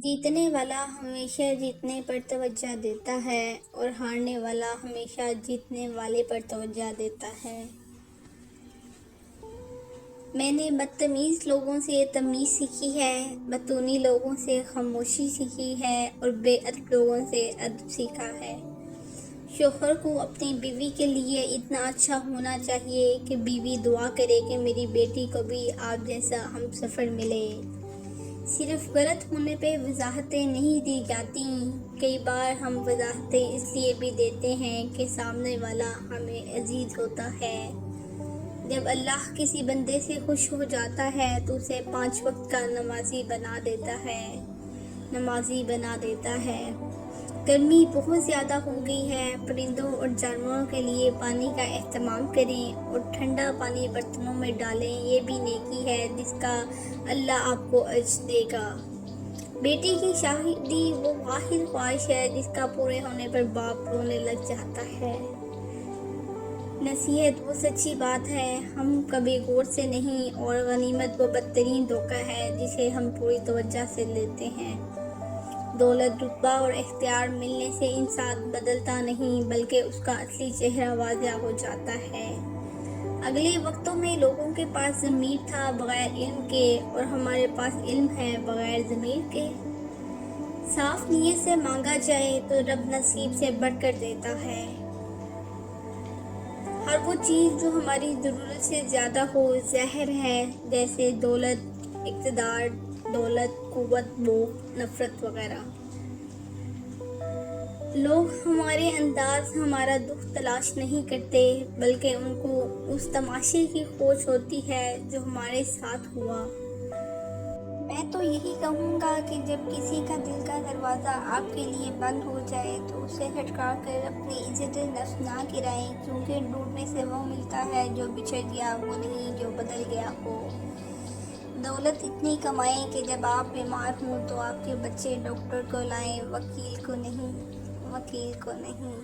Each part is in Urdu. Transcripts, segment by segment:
جیتنے والا ہمیشہ جیتنے پر توجہ دیتا ہے اور ہارنے والا ہمیشہ جیتنے والے پر توجہ دیتا ہے۔ میں نے بدتمیز لوگوں سے تمیز سیکھی ہے، بدتونی لوگوں سے خاموشی سیکھی ہے اور بے ادب لوگوں سے ادب سیکھا ہے۔ شوہر کو اپنی بیوی کے لیے اتنا اچھا ہونا چاہیے کہ بیوی دعا کرے کہ میری بیٹی کو بھی آپ جیسا ہم سفر ملے۔ صرف غلط ہونے پہ وضاحتیں نہیں دی جاتی، کئی بار ہم وضاحتیں اس لیے بھی دیتے ہیں کہ سامنے والا ہمیں عزیز ہوتا ہے۔ جب اللہ کسی بندے سے خوش ہو جاتا ہے تو اسے 5 وقت کا نمازی بنا دیتا ہے۔ گرمی بہت زیادہ ہو گئی ہے، پرندوں اور جانوروں کے لیے پانی کا اہتمام کریں اور ٹھنڈا پانی برتنوں میں ڈالیں، یہ بھی نیکی ہے جس کا اللہ آپ کو اجر دے گا۔ بیٹی کی شادی وہ واحد خواہش ہے جس کا پورے ہونے پر باپ رونے لگ جاتا ہے۔ نصیحت وہ سچی بات ہے ہم کبھی غور سے نہیں، اور غنیمت وہ بدترین دھوکہ ہے جسے ہم پوری توجہ سے لیتے ہیں۔ دولت، رتبہ اور اختیار ملنے سے انسان بدلتا نہیں بلکہ اس کا اصلی چہرہ واضح ہو جاتا ہے۔ اگلے وقتوں میں لوگوں کے پاس ضمیر تھا بغیر علم کے، اور ہمارے پاس علم ہے بغیر ضمیر کے۔ صاف نیت سے مانگا جائے تو رب نصیب سے بڑھ کر دیتا ہے۔ ہر وہ چیز جو ہماری ضرورت سے زیادہ ہو زہر ہے، جیسے دولت، اقتدار، قوت، بھوک، نفرت وغیرہ۔ لوگ ہمارے انداز، ہمارا دکھ تلاش نہیں کرتے بلکہ ان کو اس تماشے کی کھوج ہوتی ہے جو ہمارے ساتھ ہوا۔ میں تو یہی کہوں گا کہ جب کسی کا دل کا دروازہ آپ کے لیے بند ہو جائے تو اسے کھٹکھا کر اپنی عزت نفس نہ گرائیں، کیونکہ ڈوبنے سے وہ ملتا ہے جو بچھڑ گیا، وہ نہیں جو بدل گیا ہو۔ دولت اتنی کمائیں کہ جب آپ بیمار ہوں تو آپ کے بچے ڈاکٹر کو لائیں، وکیل کو نہیں۔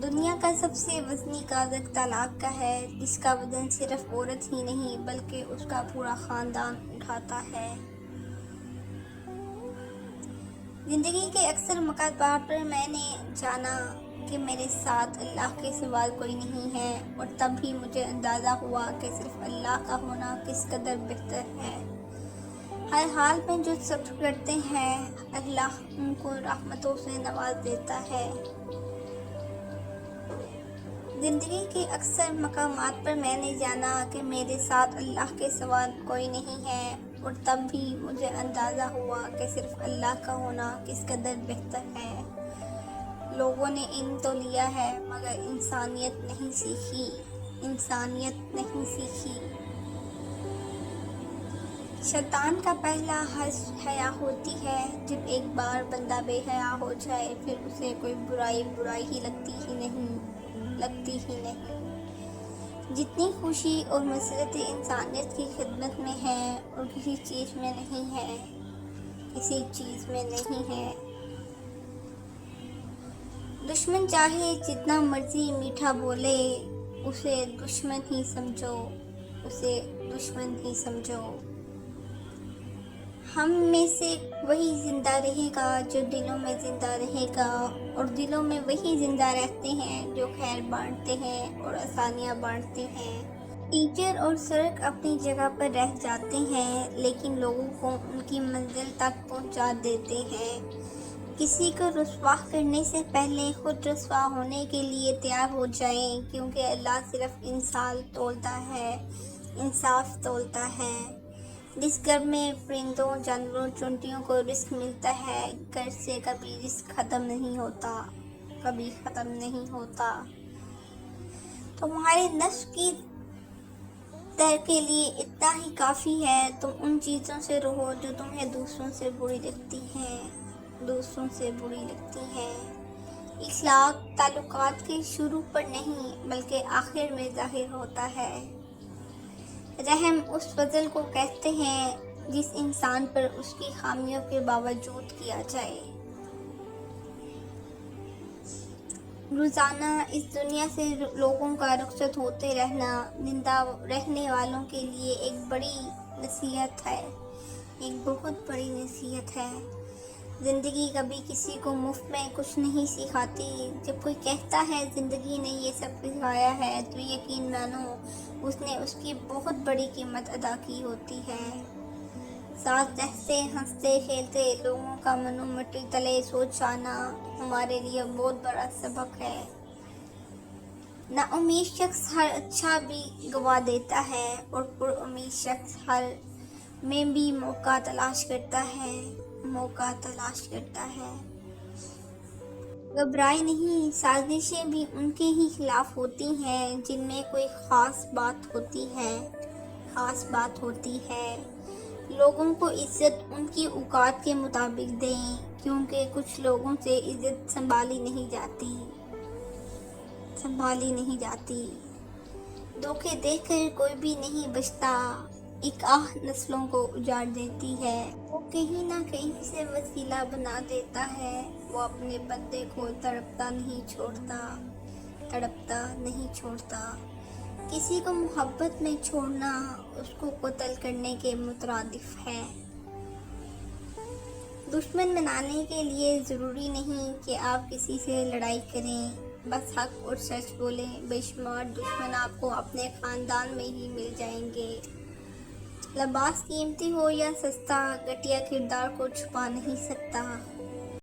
دنیا کا سب سے وزنی کاغذ طلاق کا ہے، جس کا وزن صرف عورت ہی نہیں بلکہ اس کا پورا خاندان اٹھاتا ہے۔ زندگی کے اکثر مقامات پر میں نے جانا کہ میرے ساتھ اللہ کے سوا کوئی نہیں ہے، اور تب بھی مجھے اندازہ ہوا کہ صرف اللہ کا ہونا کس قدر بہتر ہے۔ ہر حال میں جو صبر کرتے ہیں اللہ ان کو رحمتوں سے نواز دیتا ہے۔ زندگی کے اکثر مقامات پر میں نے جانا کہ میرے ساتھ اللہ کے سوا کوئی نہیں ہے، اور تب بھی مجھے اندازہ ہوا کہ صرف اللہ کا ہونا کس قدر بہتر ہے۔ لوگوں نے علم تو لیا ہے مگر انسانیت نہیں سیکھی۔ شیطان کا پہلا حرف حیا ہوتی ہے، جب ایک بار بندہ بے حیا ہو جائے پھر اسے کوئی برائی ہی لگتی ہی نہیں۔ جتنی خوشی اور مسرت انسانیت کی خدمت میں ہے اور کسی چیز میں نہیں ہے۔ دشمن چاہے جتنا مرضی میٹھا بولے، اسے دشمن ہی سمجھو۔ ہم میں سے وہی زندہ رہے گا جو دلوں میں زندہ رہے گا، اور دلوں میں وہی زندہ رہتے ہیں جو خیر بانٹتے ہیں اور آسانیاں بانٹتے ہیں۔ ٹیچر اور سڑک اپنی جگہ پر رہ جاتے ہیں لیکن لوگوں کو ان کی منزل تک پہنچا دیتے ہیں۔ کسی کو رسوا کرنے سے پہلے خود رسوا ہونے کے لیے تیار ہو جائیں، کیونکہ اللہ صرف انصاف تولتا ہے۔ جس گھر میں پرندوں، جانوروں، چونٹیوں کو رزق ملتا ہے، گھر سے کبھی رزق ختم نہیں ہوتا۔ تمہارے نفس کی در کے لیے اتنا ہی کافی ہے، تم ان چیزوں سے رہو جو تمہیں دوسروں سے بری لگتی ہیں۔ اخلاق تعلقات کے شروع پر نہیں بلکہ آخر میں ظاہر ہوتا ہے۔ رحم اس فضل کو کہتے ہیں جس انسان پر اس کی خامیوں کے باوجود کیا جائے۔ روزانہ اس دنیا سے لوگوں کا رخصت ہوتے رہنا زندہ رہنے والوں کے لیے ایک بڑی نصیحت ہے۔ ایک بہت بڑی نصیحت ہے۔ زندگی کبھی کسی کو مفت میں کچھ نہیں سکھاتی۔ جب کوئی کہتا ہے زندگی نے یہ سب سکھایا ہے تو یقین مانو اس نے اس کی بہت بڑی قیمت ادا کی ہوتی ہے۔ ساتھ رہتے ہنستے کھیلتے لوگوں کا منو مٹی تلے سوچ جانا ہمارے لیے بہت بڑا سبق ہے۔ نا امید شخص ہر اچھا بھی گوا دیتا ہے اور پر امید شخص ہر میں بھی موقع تلاش کرتا ہے۔ گھبرائے نہیں، سازشیں بھی ان کے ہی خلاف ہوتی ہیں جن میں کوئی خاص بات ہوتی ہے۔ لوگوں کو عزت ان کی اوقات کے مطابق دیں، کیونکہ کچھ لوگوں سے عزت سنبھالی نہیں جاتی۔ دھوکے دے کر کوئی بھی نہیں بچتا، ایک آہ نسلوں کو اجاڑ دیتی ہے۔ وہ کہیں نہ کہیں سے وسیلہ بنا دیتا ہے، وہ اپنے بندے کو تڑپتا نہیں چھوڑتا۔ کسی کو محبت میں چھوڑنا اس کو قتل کرنے کے مترادف ہے۔ دشمن بنانے کے لیے ضروری نہیں کہ آپ کسی سے لڑائی کریں، بس حق اور سچ بولیں۔ بے شمار دشمن آپ کو اپنے خاندان میں ہی مل جائیں گے۔ لباس قیمتی ہو یا سستا، گھٹیا کردار کو چھپا نہیں سکتا۔